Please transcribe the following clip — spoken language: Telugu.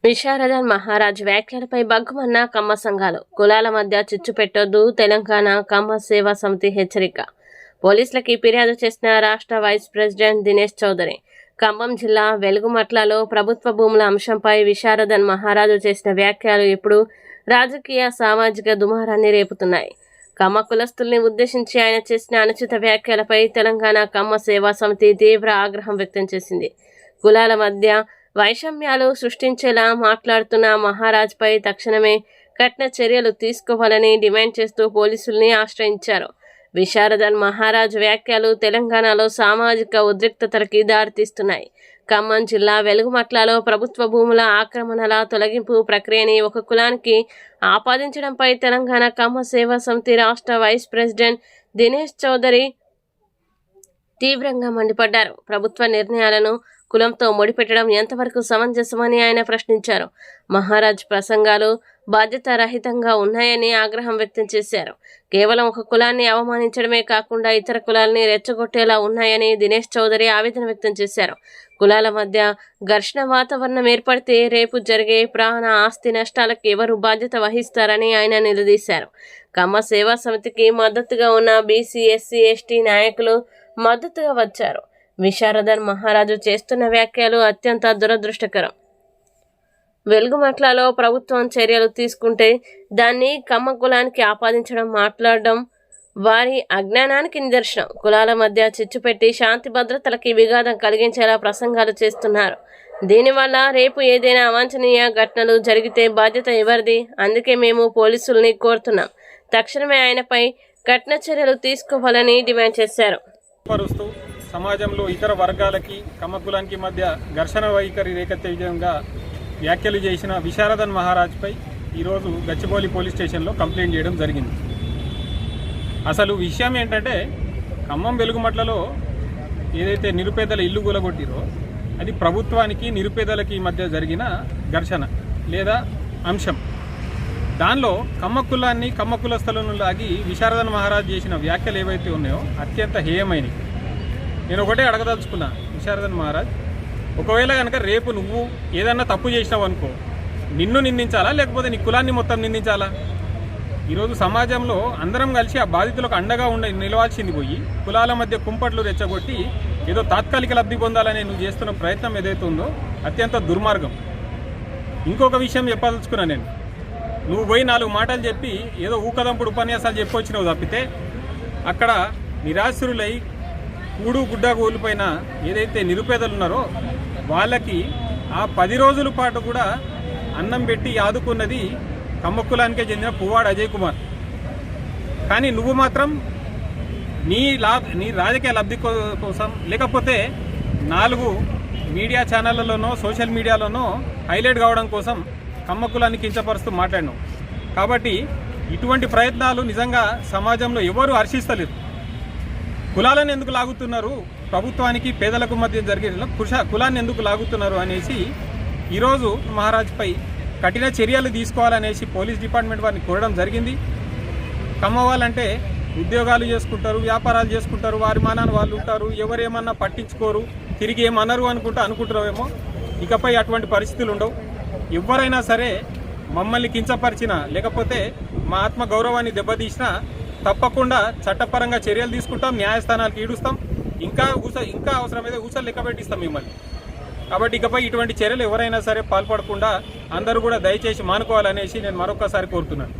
విశారదన్ మహారాజ్ వ్యాఖ్యలపై బగ్గుమన్న కమ్మ సంఘాలు. కులాల మధ్య చిచ్చు పెట్టొద్దు, తెలంగాణ కమ్మ సేవా సమితి హెచ్చరిక. పోలీసులకి ఫిర్యాదు చేసిన రాష్ట్ర వైస్ ప్రెసిడెంట్ దినేష్ చౌదరి. ఖమ్మం జిల్లా వెలుగుమట్లలో ప్రభుత్వ భూముల అంశంపై విశారదన్ మహారాజు చేసిన వ్యాఖ్యలు ఇప్పుడు రాజకీయ సామాజిక దుమారాన్ని రేపుతున్నాయి. కమ్మ కులస్తుల్ని ఉద్దేశించి ఆయన చేసిన అనుచిత వ్యాఖ్యలపై తెలంగాణ కమ్మ సేవా సమితి తీవ్ర ఆగ్రహం వ్యక్తం చేసింది. కులాల మధ్య వైషమ్యాలు సృష్టించేలా మాట్లాడుతున్న మహారాజ్పై తక్షణమే కఠిన చర్యలు తీసుకోవాలని డిమాండ్ చేస్తూ పోలీసుల్ని ఆశ్రయించారు. విశారదన్ మహారాజ్ వ్యాఖ్యలు తెలంగాణలో సామాజిక ఉద్రిక్తతలకి దారితీస్తున్నాయి. ఖమ్మం జిల్లా వెలుగుమట్లలో ప్రభుత్వ భూముల ఆక్రమణల తొలగింపు ప్రక్రియని ఒక కులానికి ఆపాదించడంపై తెలంగాణ కమ్మ సేవా సమితి రాష్ట్ర వైస్ ప్రెసిడెంట్ దినేష్ చౌదరి తీవ్రంగా మండిపడ్డారు. ప్రభుత్వ నిర్ణయాలను కులంతో ముడిపెట్టడం ఎంతవరకు సమంజసమని ఆయన ప్రశ్నించారు. మహారాజ్ ప్రసంగాలు బాధ్యతారహితంగా ఉన్నాయని ఆగ్రహం వ్యక్తం చేశారు. కేవలం ఒక కులాన్ని అవమానించడమే కాకుండా ఇతర కులాల్ని రెచ్చగొట్టేలా ఉన్నాయని దినేష్ చౌదరి ఆవేదన వ్యక్తం చేశారు. కులాల మధ్య ఘర్షణ వాతావరణం ఏర్పడితే రేపు జరిగే ప్రాణ ఆస్తి నష్టాలకు ఎవరు బాధ్యత వహిస్తారని ఆయన నిలదీశారు. కమ్మ సేవా సమితికి మద్దతుగా ఉన్న బీసీ, ఎస్సీ, ఎస్టీ నాయకులు మద్దతుగా వచ్చారు. విశారదన్ మహారాజు చేస్తున్న వ్యాఖ్యలు అత్యంత దురదృష్టకరం. వెలుగుమట్లలో ప్రభుత్వం చర్యలు తీసుకుంటే దాన్ని కమ్మ కులానికి ఆపాదించడం, మాట్లాడడం వారి అజ్ఞానానికి నిదర్శనం. కులాల మధ్య చిచ్చు పెట్టి శాంతి భద్రతలకి విఘాతం కలిగించేలా ప్రసంగాలు చేస్తున్నారు. దీనివల్ల రేపు ఏదైనా అవాంఛనీయ ఘటనలు జరిగితే బాధ్యత ఎవరిది? అందుకే మేము పోలీసుల్ని కోరుతున్నాం. తక్షణమే ఆయనపై కఠిన చర్యలు తీసుకోవాలని డిమాండ్ చేశారు. సమాజంలో ఇతర వర్గాలకి కమ్మ కులానికి మధ్య ఘర్షణ వైఖరి రేకెత్తే విధంగా వ్యాఖ్యలు చేసిన విశారదన్ మహారాజ్పై ఈరోజు గచ్చిబౌలి పోలీస్ స్టేషన్లో కంప్లైంట్ చేయడం జరిగింది. అసలు విషయం ఏంటంటే, ఖమ్మం వెలుగుమట్లలో ఏదైతే నిరుపేదల ఇల్లు కూలగొట్టిరో అది ప్రభుత్వానికి నిరుపేదలకి మధ్య జరిగిన ఘర్షణ లేదా అంశం. దానిలో కమ్మ కులాన్ని, కమ్మ కులస్థలను లాగి విశారదన్ మహారాజ్ చేసిన వ్యాఖ్యలు ఏవైతే ఉన్నాయో అత్యంత హేయమైనవి. నేను ఒకటే అడగదలుచుకున్నా, విశారదన్ మహారాజ్, ఒకవేళ కనుక రేపు నువ్వు ఏదన్నా తప్పు చేసినావు అనుకో, నిన్ను నిందించాలా లేకపోతే నీ కులాన్ని మొత్తం నిందించాలా? ఈరోజు సమాజంలో అందరం కలిసి ఆ బాధితులకు అండగా నిలవాల్సింది పోయి కులాల మధ్య కుంపట్లు రెచ్చగొట్టి ఏదో తాత్కాలిక లబ్ధి పొందాలని నువ్వు చేస్తున్న ప్రయత్నం ఏదైతే ఉందో అత్యంత దుర్మార్గం. ఇంకొక విషయం చెప్పదలుచుకున్నా, నేను నువ్వు పోయి 4 మాటలు చెప్పి ఏదో ఊకదంపుడు ఉపన్యాసాలు చెప్పొచ్చినావు తప్పితే అక్కడ నిరాశ్రులై కూడు గుడ్డ కోల్పోయిన ఏదైతే నిరుపేదలు ఉన్నారో వాళ్ళకి ఆ 10 రోజుల పాటు కూడా అన్నం పెట్టి ఆదుకున్నది కమ్మ కులానికే చెందిన పువ్వాడ అజయ్ కుమార్. కానీ నువ్వు మాత్రం నీ రాజకీయ లబ్ధి కోసం లేకపోతే 4 మీడియా ఛానళ్లలోనో సోషల్ మీడియాలోనో హైలైట్ కావడం కోసం కమ్మ కులాన్ని కించపరుస్తూ మాట్లాడినావు. కాబట్టి ఇటువంటి ప్రయత్నాలు నిజంగా సమాజంలో ఎవరు హర్షిస్తలేరు. కులాలను ఎందుకు లాగుతున్నారు, ప్రభుత్వానికి పేదలకు మధ్య జరిగే కులాన్ని ఎందుకు లాగుతున్నారు అనేసి ఈరోజు మహారాజ్పై కఠిన చర్యలు తీసుకోవాలనేసి పోలీస్ డిపార్ట్మెంట్ వారిని కోరడం జరిగింది. కమ్మ వాళ్ళంటే ఉద్యోగాలు చేసుకుంటారు, వ్యాపారాలు చేసుకుంటారు, వారి మానాన్ని వాళ్ళు ఉంటారు, ఎవరేమన్నా పట్టించుకోరు, తిరిగి ఏమన్నారు అనుకుంటారేమో. ఇకపై అటువంటి పరిస్థితులు ఉండవు. ఎవరైనా సరే మమ్మల్ని కించపరిచినా లేకపోతే మా ఆత్మ గౌరవాన్ని దెబ్బతీసినా తప్పకుండా చట్టపరంగా చర్యలు తీసుకుంటాం, న్యాయస్థానాలకు ఈడుస్తాం, ఇంకా అవసరమైతే ఊసలు లెక్క పెట్టిస్తాం మిమ్మల్ని. కాబట్టి ఇకపై ఇటువంటి చర్యలు ఎవరైనా సరే పాల్పడకుండా అందరూ కూడా దయచేసి మానుకోవాలనేసి నేను మరొకసారి కోరుతున్నాను.